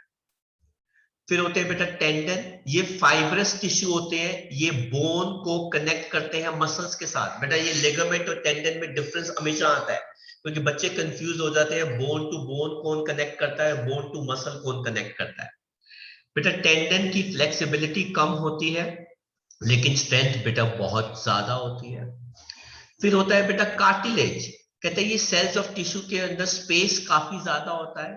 [SPEAKER 1] फिर होते हैं बेटा टेंडन। ये फाइब्रस टिश्यू होते हैं, ये बोन को कनेक्ट करते हैं मसल्स के साथ। बेटा ये लिगामेंट और टेंडन में डिफरेंस हमेशा आता है, क्योंकि बच्चे कंफ्यूज हो जाते हैं, बोन टू बोन कौन कनेक्ट करता है, बोन टू मसल कौन कनेक्ट करता है। बेटा टेंडन की फ्लेक्सिबिलिटी कम होती है, लेकिन स्ट्रेंथ बेटा बहुत ज्यादा होती है। फिर होता है बेटा कार्टिलेज। कहते हैं ये सेल्स ऑफ टिश्यू के अंदर स्पेस काफी ज्यादा होता है,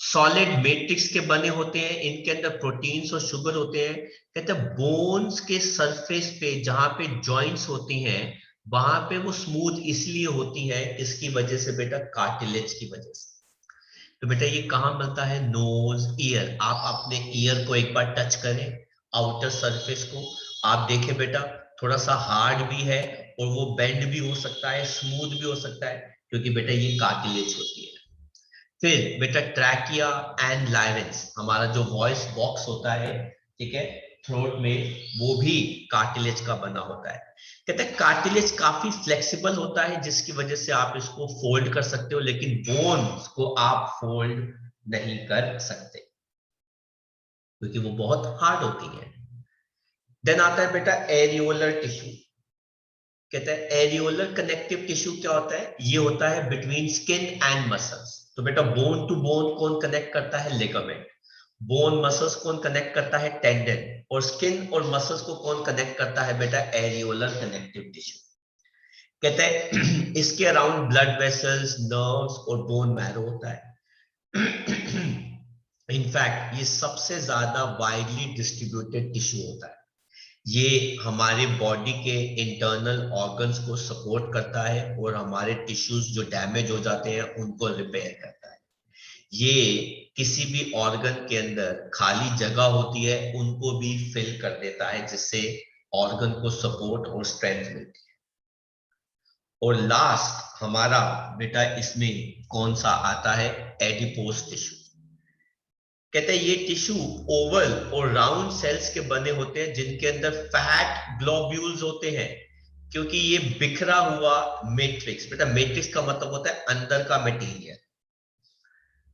[SPEAKER 1] सॉलिड मैट्रिक्स के बने होते हैं, इनके अंदर प्रोटीन्स और शुगर होते हैं। कहते हैं बोन्स के सरफेस पे जहां पे जॉइंट्स होती हैं वहां पे वो स्मूथ इसलिए होती है, इसकी वजह से बेटा कार्टिलेज की वजह से। तो बेटा ये कहां मिलता है, नोज, ईयर। आप अपने ईयर को एक बार टच करें, आउटर सरफेस को, आप देखें बेटा थोड़ा सा हार्ड भी है और वो बेंड भी हो सकता है, स्मूथ भी हो सकता है, क्योंकि बेटा ये कार्टिलेज होती है। फिर बेटा ट्रैकिया एंड लाइरेंस, हमारा जो वॉइस बॉक्स होता है, ठीक है, थ्रोट में, वो भी कार्टिलेज का बना होता है। कहते हैं कार्टिलेज काफी फ्लेक्सिबल होता है, जिसकी वजह से आप इसको फोल्ड कर सकते हो, लेकिन बोन्स को आप फोल्ड नहीं कर सकते क्योंकि वो बहुत हार्ड होती है। देन आता है बेटा एरियोलर टिश्यू। कहते हैं एरियोलर कनेक्टिव टिश्यू क्या होता है, ये होता है बिटवीन स्किन एंड मसल्स। तो बेटा बोन टू बोन कौन कनेक्ट करता है, लिगामेंट। बोन मसल्स कौन कनेक्ट करता है, टेंडन। और स्किन और मसल्स को कौन कनेक्ट करता है बेटा, एरियोलर कनेक्टिव टिश्यू। कहते हैं इसके अराउंड ब्लड वेसल्स, नर्व्स और बोन मैरो होता है। इनफैक्ट ये सबसे ज्यादा वाइडली डिस्ट्रीब्यूटेड टिश्यू होता है। ये हमारे बॉडी के इंटरनल ऑर्गन्स को सपोर्ट करता है और हमारे टिश्यूज जो डैमेज हो जाते हैं उनको रिपेयर करता है। ये किसी भी ऑर्गन के अंदर खाली जगह होती है उनको भी फिल कर देता है, जिससे ऑर्गन को सपोर्ट और स्ट्रेंथ मिलती है। और लास्ट हमारा बेटा इसमें कौन सा आता है, एडिपोज टिश्यू। कहते हैं ये टिश्यू ओवल और राउंड सेल्स के बने होते हैं, जिनके अंदर फैट ग्लोब्यूल्स होते हैं, क्योंकि ये बिखरा हुआ मैट्रिक्स, बेटा मैट्रिक्स का मतलब होता है अंदर का मटेरियल।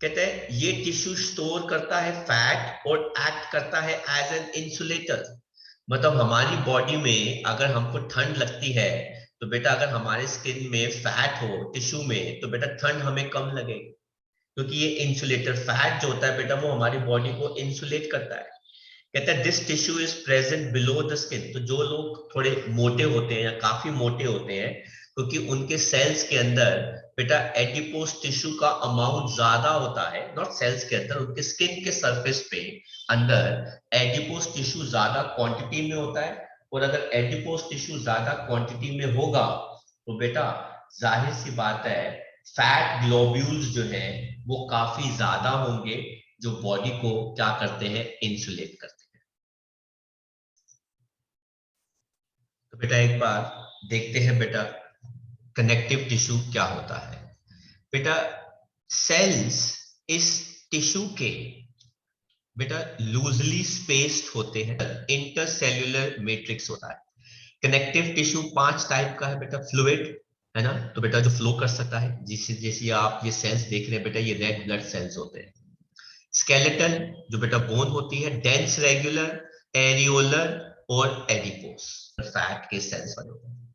[SPEAKER 1] कहते हैं ये टिश्यू स्टोर करता है फैट और एक्ट करता है एज एन इंसुलेटर। मतलब हमारी बॉडी में अगर हमको ठंड लगती है तो बेटा अगर हमारे स्किन में फैट हो टिश्यू में, तो बेटा ठंड हमें कम लगेगी, क्योंकि ये इंसुलेटर फैट जो होता है बेटा वो हमारी बॉडी को इंसुलेट करता है। कहता है this tissue is present below the skin. तो जो लोग थोड़े मोटे होते हैं या काफी मोटे होते हैं, क्योंकि उनके सेल्स के अंदर बेटा एडिपोज टिश्यू का अमाउंट ज्यादा होता है, नॉट सेल्स के अंदर, उनके स्किन के सरफेस पे अंदर एडिपोज टिश्यू ज्यादा क्वांटिटी में होता है। और अगर एडिपोज टिश्यू ज्यादा क्वांटिटी में होगा तो बेटा जाहिर सी बात है फैट ग्लोब्यूल्स जो है वो काफी ज्यादा होंगे, जो बॉडी को क्या करते हैं, इंसुलेट करते हैं। तो बेटा एक बार देखते हैं बेटा कनेक्टिव टिश्यू क्या होता है। बेटा सेल्स इस टिश्यू के बेटा लूजली स्पेस्ड होते हैं, इंटरसेल्यूलर मैट्रिक्स होता है। कनेक्टिव टिश्यू 5 टाइप का है बेटा, फ्लूइड है ना, तो बेटा जो फ्लो कर सकता है, जिससे जैसे आप ये सेल्स देख रहे हैं बेटा, ये रेड ब्लड सेल्स होते हैं। स्केलेटल जो बेटा बोन होती है, डेंस रेगुलर, एरियोलर और एडिपोस फैट के सेल्स बने होते हैं।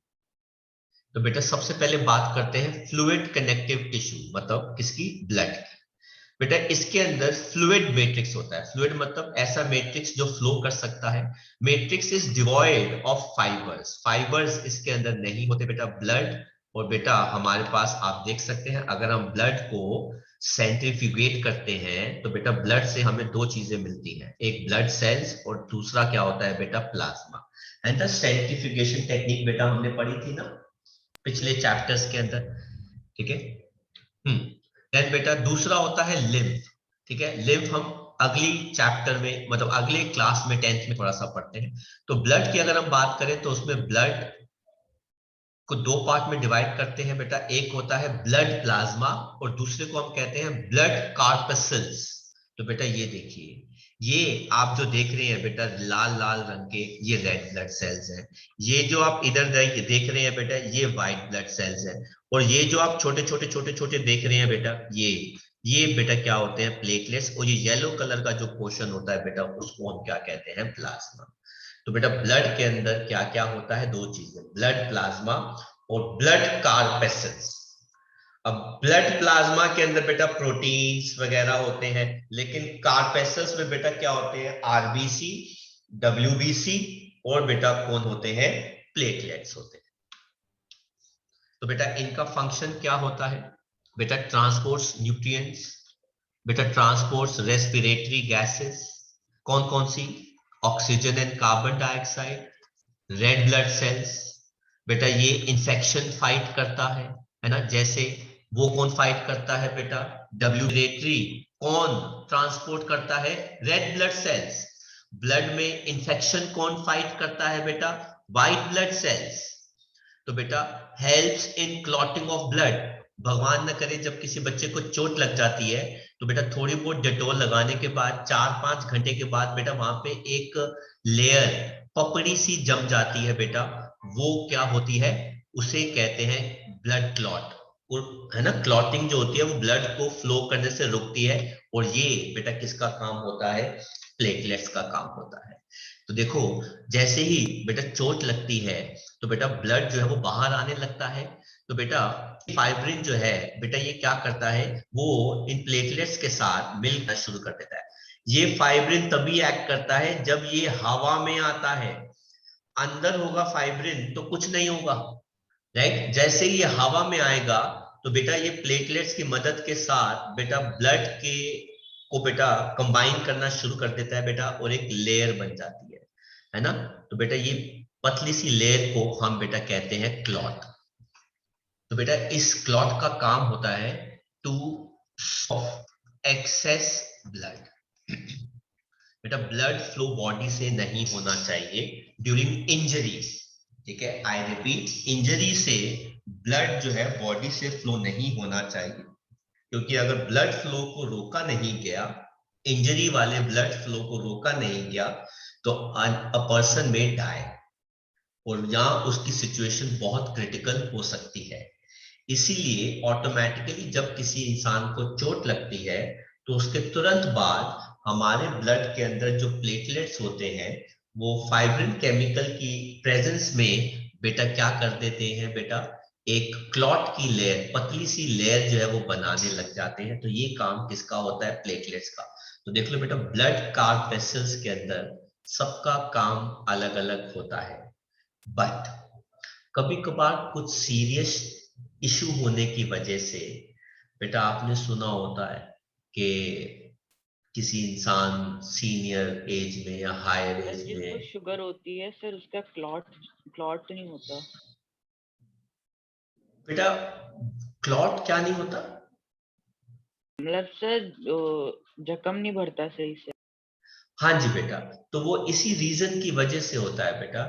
[SPEAKER 1] तो बेटा सबसे पहले बात करते हैं फ्लूइड कनेक्टिव टिश्यू, मतलब किसकी, ब्लड की। बेटा इसके अंदर फ्लूइड मैट्रिक्स होता है। फ्लूइड मतलब ऐसा मैट्रिक्स जो फ्लो कर सकता है। Matrix is devoid of fibres, fibres इसके अंदर नहीं होते बेटा। ब्लड और बेटा हमारे पास आप देख सकते हैं, अगर हम ब्लड को सेंट्रीफ्यूगेट करते हैं तो बेटा ब्लड से हमें दो चीजें मिलती हैं, एक ब्लड सेल्स और दूसरा क्या होता है बेटा plasma. And the centrifugation technique बेटा हमने पढ़ी थी ना पिछले चैप्टर्स के अंदर, ठीक है। देन बेटा दूसरा होता है लिम्फ, ठीक है। लिम्फ हम अगली चैप्टर में मतलब अगले क्लास में 10th में थोड़ा सा पढ़ते हैं। तो ब्लड की अगर हम बात करें तो उसमें ब्लड को दो पार्ट में डिवाइड करते हैं बेटा, एक होता है ब्लड प्लाज्मा और दूसरे को हम कहते हैं ब्लड कार्पसल्स। तो बेटा ये देखिए, ये आप जो देख रहे हैं बेटा लाल लाल रंग के, ये रेड ब्लड सेल्स हैं। ये जो आप इधर देख रहे हैं बेटा, ये व्हाइट ब्लड सेल्स हैं। और ये जो आप छोटे छोटे छोटे छोटे देख रहे हैं बेटा, ये बेटा क्या होते हैं प्लेटलेट्स। और ये येलो कलर का जो पोर्शन होता है बेटा, उसको हम क्या कहते हैं प्लाज्मा। तो बेटा ब्लड के अंदर क्या क्या होता है, दो चीजें, ब्लड प्लाज्मा और ब्लड कार्पेसल्स। अब ब्लड प्लाज्मा के अंदर बेटा प्रोटीन्स वगैरह होते हैं, लेकिन कार्पेसल्स में बेटा क्या होते हैं, आरबीसी, डब्ल्यूबीसी और बेटा कौन होते हैं, प्लेटलेट्स होते हैं। तो बेटा इनका फंक्शन क्या होता है बेटा, ट्रांसपोर्ट्स न्यूट्रिएंट्स, बेटा ट्रांसपोर्ट्स रेस्पिरेटरी गैसेस, कौन कौन सी, oxygen and carbon dioxide, red blood cells. बेटा ये इंफेक्शन फाइट करता है ना, जैसे वो कौन फाइट करता है बेटा, डब्ल्यूरेटरी, कौन ट्रांसपोर्ट करता है, रेड ब्लड सेल्स। ब्लड में इंफेक्शन कौन फाइट करता है बेटा, व्हाइट ब्लड सेल्स। तो बेटा helps in clotting of blood, भगवान न करे जब किसी बच्चे को चोट लग जाती है तो बेटा थोड़ी बहुत डेटोल लगाने के बाद 4-5 घंटे के बाद बेटा वहां पे एक लेयर पपड़ी सी जम जाती है बेटा, वो क्या होती है, उसे कहते हैं ब्लड क्लॉट। है ना, क्लॉटिंग जो होती है वो ब्लड को फ्लो करने से रोकती है। और ये बेटा किसका काम होता है, प्लेटलेट्स का काम होता है। तो देखो जैसे ही बेटा चोट लगती है तो बेटा ब्लड जो है वो बाहर आने लगता है। तो बेटा फाइब्रिन जो है बेटा ये क्या करता है, वो इन प्लेटलेट्स के साथ मिलना शुरू कर देता है। ये फाइब्रिन तभी एक्ट करता है जब ये हवा में आता है, अंदर होगा फाइब्रिन तो कुछ नहीं होगा, राइट। जैसे ये हवा में आएगा तो बेटा ये प्लेटलेट्स की मदद के साथ बेटा ब्लड के को बेटा कंबाइन करना शुरू कर देता है बेटा, और एक लेयर बन जाती है ना। तो बेटा ये पतली सी लेयर को हम बेटा कहते हैं क्लॉट। तो बेटा इस क्लॉट का काम होता है टू स्टॉप एक्सेस ब्लड। बेटा ब्लड फ्लो बॉडी से नहीं होना चाहिए ड्यूरिंग इंजरी, ठीक है। आई रिपीट, इंजरी से ब्लड जो है बॉडी से फ्लो नहीं होना चाहिए, क्योंकि अगर ब्लड फ्लो को रोका नहीं गया, इंजरी वाले ब्लड फ्लो को रोका नहीं गया तो अ पर्सन में डाई, और यहाँ उसकी सिचुएशन बहुत क्रिटिकल हो सकती है। इसीलिए ऑटोमेटिकली जब किसी इंसान को चोट लगती है तो उसके तुरंत बाद हमारे ब्लड के अंदर जो प्लेटलेट्स होते हैं वो फाइब्रिन केमिकल की प्रेजेंस में बेटा क्या कर देते हैं बेटा, एक क्लॉट की लेयर, पतली सी लेयर जो है वो बनाने लग जाते हैं। तो ये काम किसका होता है, प्लेटलेट्स का। तो देख लो बेटा ब्लड कार्पेसल्स के अंदर सबका काम अलग अलग होता है, बट कभी कभार कुछ सीरियस इशू होने की वजह से बेटा आपने सुना होता है कि किसी इंसान सीनियर एज में या हायर एज
[SPEAKER 2] जिसको
[SPEAKER 1] में,
[SPEAKER 2] शुगर होती है सर उसका क्लॉट क्लॉट तो नहीं होता।
[SPEAKER 1] बेटा क्लॉट क्या नहीं होता,
[SPEAKER 2] मतलब सर जख्म नहीं भरता सही से।
[SPEAKER 1] हाँ जी बेटा, तो वो इसी रीजन की वजह से होता है बेटा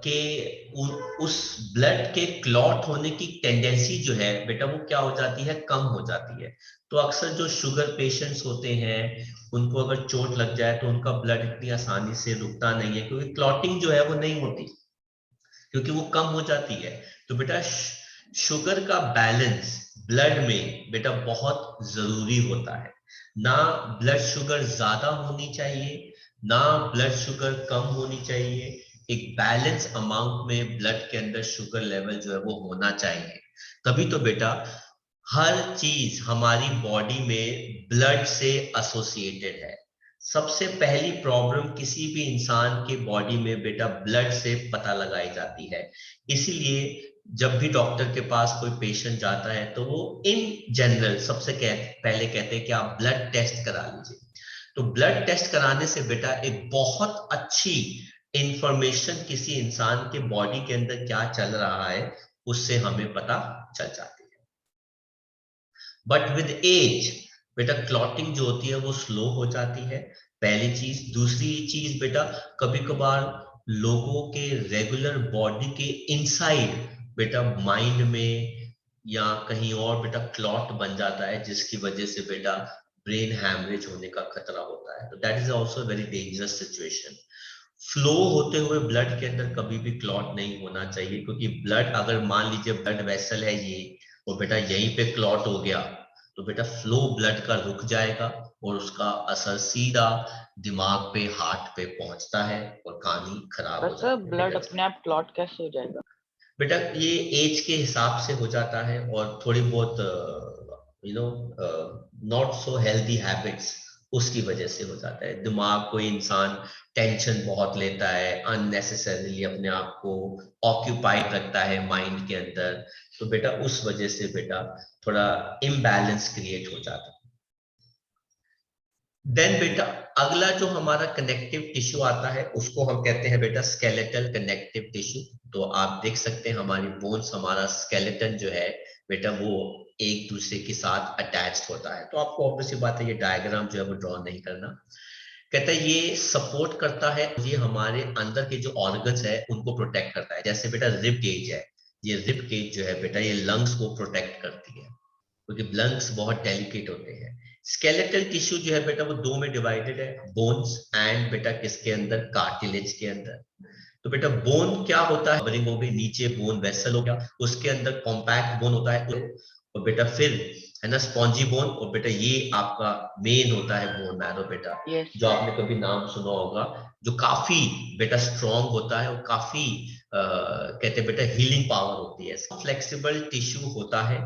[SPEAKER 1] कि उस ब्लड के क्लॉट होने की टेंडेंसी जो है बेटा वो क्या हो जाती है, कम हो जाती है। तो अक्सर जो शुगर पेशेंट्स होते हैं उनको अगर चोट लग जाए तो उनका ब्लड इतनी आसानी से रुकता नहीं है, क्योंकि क्लॉटिंग जो है वो नहीं होती, क्योंकि वो कम हो जाती है। तो बेटा शुगर का बैलेंस ब्लड में बेटा बहुत जरूरी होता है, ना ब्लड शुगर ज्यादा होनी चाहिए ना ब्लड शुगर कम होनी चाहिए, एक बैलेंस अमाउंट में ब्लड के अंदर शुगर लेवल जो है वो होना चाहिए। तभी तो बेटा हर चीज हमारी बॉडी में ब्लड से एसोसिएटेड है। सबसे पहली प्रॉब्लम किसी भी इंसान के बॉडी में बेटा ब्लड से पता लगाई जाती है। इसीलिए जब भी डॉक्टर के पास कोई पेशेंट जाता है तो वो इन जनरल सबसे पहले कहते हैं कि आप ब्लड टेस्ट करा लीजिए। तो ब्लड टेस्ट कराने से बेटा एक बहुत अच्छी इंफॉर्मेशन किसी इंसान के बॉडी के अंदर क्या चल रहा है उससे हमें पता चल जाती है। बट विद एज बेटा क्लॉटिंग जो होती है वो स्लो हो जाती है, पहली चीज। दूसरी चीज बेटा, कभी कभार लोगों के रेगुलर बॉडी के इनसाइड बेटा माइंड में या कहीं और बेटा क्लॉट बन जाता है, जिसकी वजह से बेटा ब्रेन हैमरेज होने का खतरा होता है। तो that is also very dangerous situation. Flow होते हुए ब्लड के अंदर कभी भी क्लॉट नहीं होना चाहिए, क्योंकि ब्लड अगर मान लीजिए ब्लड वेसल है ये और बेटा यहीं पे क्लॉट हो गया तो बेटा फ्लो ब्लड का रुक जाएगा और उसका असर सीधा दिमाग पे, हार्ट पे पहुंचता है और कहानी खराब हो
[SPEAKER 2] सर
[SPEAKER 1] जाती है
[SPEAKER 2] ब्लड
[SPEAKER 1] बेटा।
[SPEAKER 2] अपने आप क्लॉट कैसे हो जाएगा?
[SPEAKER 1] बेटा ये एज के हिसाब से हो जाता है और थोड़ी बहुत you know not so healthy habits उसकी वजह से हो जाता है। दिमाग, कोई इंसान टेंशन बहुत लेता है, अननेसेसरीली अपने आप को ऑक्यूपाइड रखता है माइंड के अंदर, तो बेटा उस वजह से बेटा थोड़ा इम्बैलेंस क्रिएट हो जाता है। देन बेटा अगला जो हमारा कनेक्टिव टिश्यू आता है उसको हम कहते हैं बेटा स्केलेटल कनेक्टिव टिश्यू। तो आप देख सकते हैं हमारी बोन्स, हमारा स्केलेटन जो है बेटा वो एक दूसरे के साथ अटैच्ड होता है। तो आपको ऑब्वियसली बात है ये डायग्राम जो है वो ड्रॉ नहीं करना। कहता है ये सपोर्ट करता है, ये हमारे अंदर के जो ऑर्गन्स है उनको प्रोटेक्ट करता है। जैसे बेटा रिब केज है, ये रिब केज जो है बेटा ये लंग्स को प्रोटेक्ट करती है, क्योंकि लंग्स बहुत डेलिकेट होते हैं। स्केलेटल टिश्यू जो है बेटा वो दो में डिवाइडेड है, बोन्स एंड बेटा किसके अंदर, कार्टिलेज के अंदर। तो बेटा बोन क्या होता है, कवरिंग हो गई, नीचे बोन वेसल हो गया, उसके अंदर कॉम्पैक्ट बोन होता है, और बेटा फिर है ना स्पॉन्जी बोन, और बेटा ये आपका मेन होता है बोन मैरो बेटा,
[SPEAKER 2] यस
[SPEAKER 1] जो
[SPEAKER 2] सर।
[SPEAKER 1] आपने कभी नाम सुना होगा, जो काफी बेटा स्ट्रॉन्ग होता है और काफी कहते हैं बेटा हीलिंग पावर होती है। फ्लेक्सिबल टिश्यू होता है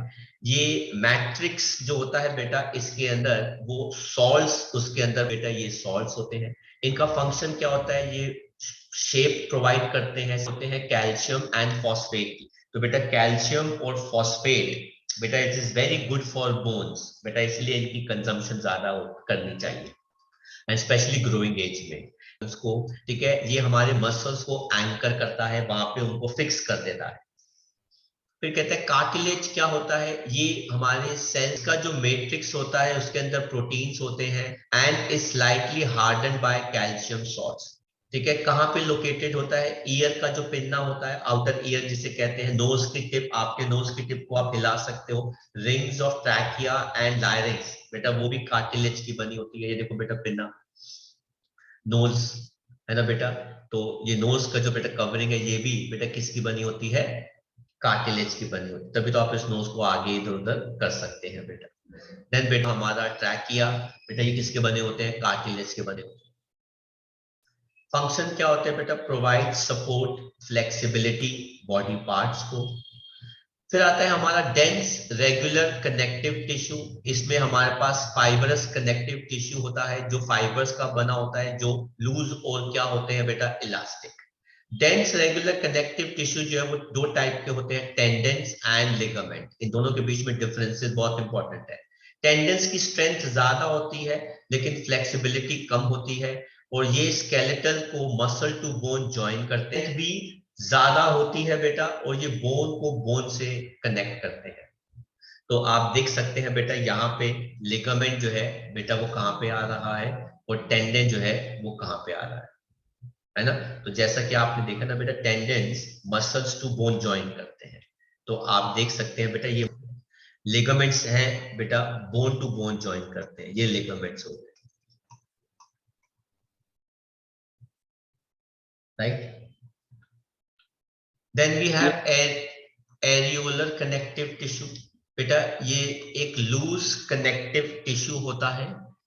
[SPEAKER 1] ये। मैट्रिक्स जो होता है बेटा इसके अंदर वो सॉल्ट्स, उसके अंदर बेटा ये सॉल्ट्स होते हैं। इनका फंक्शन क्या होता है, ये शेप प्रोवाइड करते हैं, होते हैं कैल्शियम एंड फॉस्फेट की। तो बेटा कैल्शियम और फॉस्फेट बेटा it is very good for bones बेटा, इसलिए इनकी कंजम्पशन ज्यादा करनी चाहिए एंड स्पेशली ग्रोइंग एज में उसको। ठीक है, ये हमारे मसल्स को एंकर करता है, वहां पे उनको फिक्स कर देता है। फिर कहते हैं कार्टिलेज क्या होता है, ये हमारे सेल्स का जो मैट्रिक्स होता है उसके अंदर प्रोटीन्स होते हैं and is slightly harden by calcium salts. ठीक है, कहाँ पे लोकेटेड होता है, ईयर का जो पिन्ना होता है, आउटर ईयर जिसे कहते हैं, नोज की टिप, आपके नोज की टिप को आप हिला सकते हो, रिंग्स ऑफ ट्रैकिया एंड लायरिंग्स बेटा वो भी कार्टिलेज की बनी होती है। ये देखो बेटा पिन्ना, नोज है ना बेटा, तो ये नोज का जो बेटा कवरिंग है ये भी बेटा किसकी बनी होती है, कार्टिलेज की बनी होती है, तभी तो आप इस नोज को आगे इधर उधर कर सकते हैं बेटा। देन बेटा हमारा ट्रैकिया बेटा ये किसके बने होते हैं, कार्टिलेज के बने होते हैं। फंक्शन क्या होते हैं बेटा, provide support flexibility body parts को। फिर आता है हमारा डेंस रेगुलर कनेक्टिव टिश्यू। इसमें हमारे पास फाइबरस कनेक्टिव टिश्यू होता है जो फाइबर्स का बना होता है, जो लूज और क्या होते हैं बेटा, elastic. Dense regular connective tissue जो है वो दो टाइप के होते हैं, टेंडेंस एंड लिगामेंट। इन दोनों के बीच में डिफरेंसेस बहुत इंपॉर्टेंट है। टेंडेंस की स्ट्रेंथ ज्यादा होती है लेकिन फ्लेक्सिबिलिटी कम होती है, और ये स्केलेटल को मसल टू बोन ज्वाइन करते हैं भी ज्यादा होती है बेटा, और ये बोन को बोन से कनेक्ट करते हैं। तो आप देख सकते हैं बेटा यहाँ पे लिगामेंट जो है बेटा वो कहाँ पे आ रहा है, और टेंडन जो है वो कहाँ पे आ रहा है ना। तो जैसा कि आपने देखा ना बेटा, tendons muscles to bone join करते हैं, तो आप देख सकते हैं बेटा ये लिगामेंट्स हैं बेटा, बोन टू बोन ज्वाइन करते हैं, ये लिगामेंट्स होते हैं, राइट। देन वी
[SPEAKER 2] ये
[SPEAKER 1] हैव एरियोलर कनेक्टिव टिश्यू। बेटा ये एक लूज कनेक्टिव टिश्यू होता है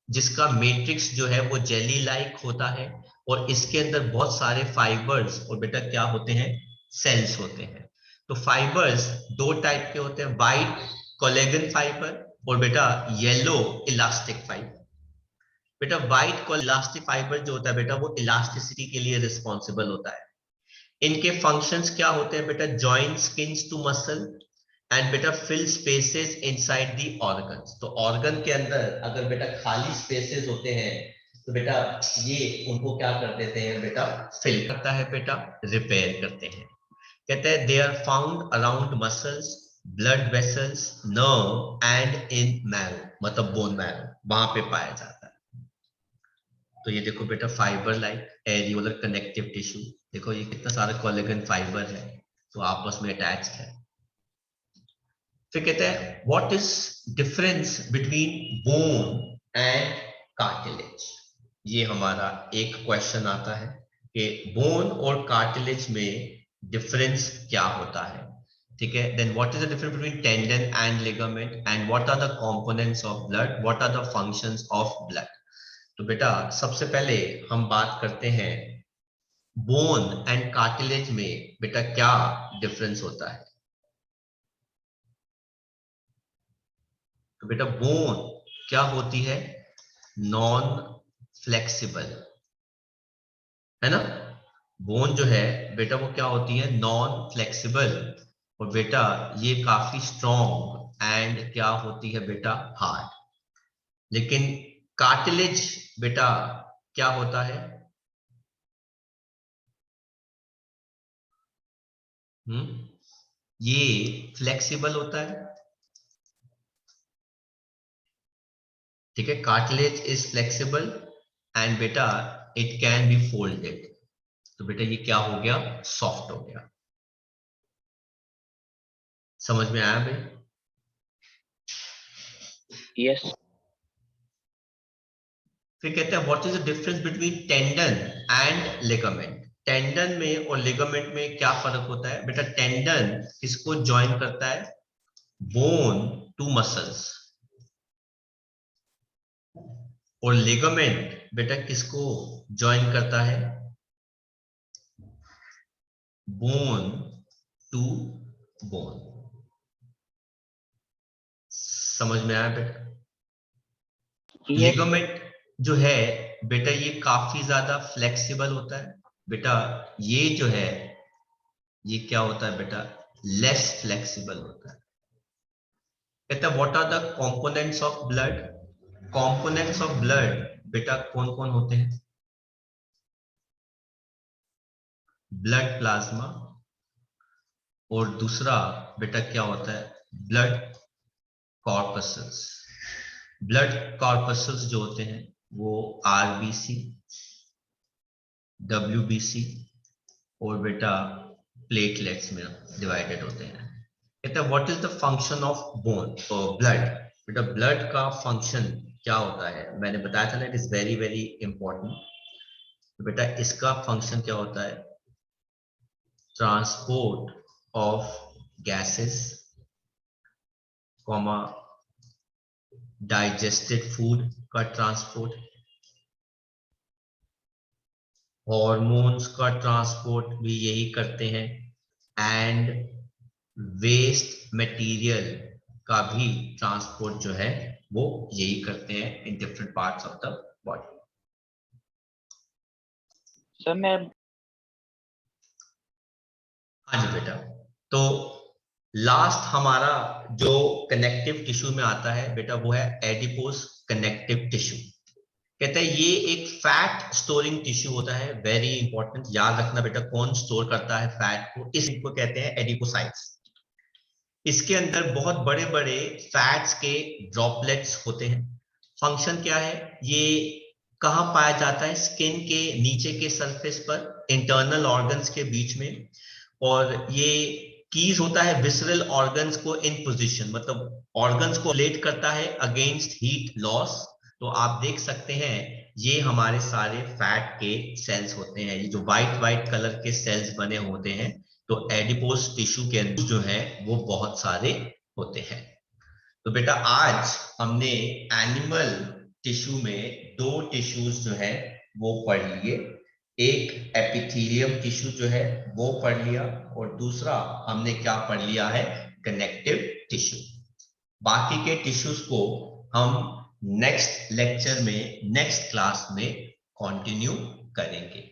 [SPEAKER 1] जिसका मैट्रिक्स जो है वो जेली लाइक होता है, और इसके अंदर बहुत सारे फाइबर्स और बेटा क्या होते हैं, सेल्स होते हैं। तो फाइबर्स दो टाइप के होते हैं, वाइट कोलेगन फाइबर और बेटा येलो इलास्टिक फाइबर। बेटा व्हाइट इलास्टिक फाइबर जो होता है बेटा वो इलास्टिसिटी के लिए रिस्पॉन्सिबल होता है। इनके फंक्शंस क्या होते हैं बेटा? Join skins to muscle and बेटा fill spaces inside the organs. तो ऑर्गन के अंदर अगर बेटा खाली स्पेसेस होते हैं तो बेटा ये उनको क्या कर देते हैं बेटा? फिल करता है बेटा, रिपेयर करते हैं। कहते हैं they are found around muscles, blood vessels, nerve and in marrow, मतलब बोन मैरो, वहां पे पाया जाता है। तो ये देखो बेटा fibre like areolar connective tissue, देखो ये कितना सारा कोलेजन फाइबर है तो आपस में अटैच्ड है। फिर कहते हैं what is difference between bone and cartilage. ये हमारा एक क्वेश्चन आता है कि बोन और कार्टिलेज में डिफरेंस क्या होता है, ठीक है। Then what is the difference between tendon and ligament and what are the components of blood, what are the functions of blood. तो बेटा सबसे पहले हम बात करते हैं बोन एंड कार्टिलेज में बेटा क्या डिफरेंस होता है। तो बेटा बोन क्या होती है? नॉन फ्लेक्सिबल, है ना। बोन जो है बेटा वो क्या होती है? Non flexible. और बेटा ये काफी स्ट्रॉन्ग एंड क्या होती है बेटा? हार्ड। लेकिन कार्टिलेज बेटा क्या होता है? ये फ्लेक्सिबल होता है, ठीक है। कार्टिलेज इज फ्लेक्सिबल एंड बेटा इट कैन बी फोल्डेड। तो बेटा ये क्या हो गया? सॉफ्ट हो गया। समझ में आया भाई?
[SPEAKER 2] यस।
[SPEAKER 1] फिर कहते हैं what is the difference between tendon and ligament. Tendon में और लिगामेंट में क्या फर्क होता है बेटा? टेंडन किसको ज्वाइन करता है? Bone to muscles. और लिगामेंट बेटा किसको ज्वाइन करता है? Bone to bone. समझ में आया बेटा?
[SPEAKER 2] यस।
[SPEAKER 1] लिगामेंट जो है बेटा ये काफी ज्यादा फ्लेक्सिबल होता है बेटा। ये जो है ये क्या होता है बेटा? लेस फ्लेक्सिबल होता है। कहता है what are the components of blood. Components of blood बेटा कौन कौन होते हैं? ब्लड प्लाज्मा, और दूसरा बेटा क्या होता है? Blood corpuscles. ब्लड कॉर्पसल्स जो होते हैं वो आरबीसी, डब्ल्यूबीसी और बेटा प्लेटलेट्स में डिवाइडेड होते हैं। कहते हैं what is the function of bone और ब्लड। बेटा ब्लड का फंक्शन क्या होता है? मैंने बताया था ना, it is very very important. तो बेटा इसका फंक्शन क्या होता है? Transport of gases, comma digested food का ट्रांसपोर्ट, हॉर्मोन्स का ट्रांसपोर्ट भी यही करते हैं, एंड वेस्ट मटेरियल का भी ट्रांसपोर्ट जो है वो यही करते हैं in different parts of the body.
[SPEAKER 2] Sir मैं
[SPEAKER 1] हाँ जी बेटा। तो लास्ट हमारा जो कनेक्टिव टिश्यू में आता है बेटा वो है एडिपोज कनेक्टिव टिश्यू। कहते हैं ये एक फैट स्टोरिंग टिश्यू होता है, वेरी इंपॉर्टेंट, याद रखना बेटा कौन स्टोर करता है फैट को? इसको कहते हैं एडिपोसाइट्स। इसके अंदर बहुत बड़े बड़े फैट्स के ड्रॉपलेट्स होते हैं। फंक्शन क्या है? ये कहाँ पाया जाता है? स्किन के नीचे के सरफेस पर, इंटरनल ऑर्गन्स के बीच में। और ये कीज होता है विसरल ऑर्गन्स को इन पोजीशन, मतलब ऑर्गन्स को रिलेट करता है अगेंस्ट हीट लॉस। तो आप देख सकते हैं ये हमारे सारे फैट के सेल्स होते हैं, ये जो व्हाइट व्हाइट कलर के सेल्स बने होते हैं। तो एडिपोज टिश्यू के अंदर जो है वो बहुत सारे होते हैं। तो बेटा आज हमने एनिमल टिश्यू में दो टिश्यूज जो है वो पढ़ लिए। एक एपिथेलियम टिश्यू जो है वो पढ़ लिया, और दूसरा हमने क्या पढ़ लिया है? Connective tissue. बाकी के टिश्यूज को हम नेक्स्ट लेक्चर में, नेक्स्ट क्लास में कंटिन्यू करेंगे।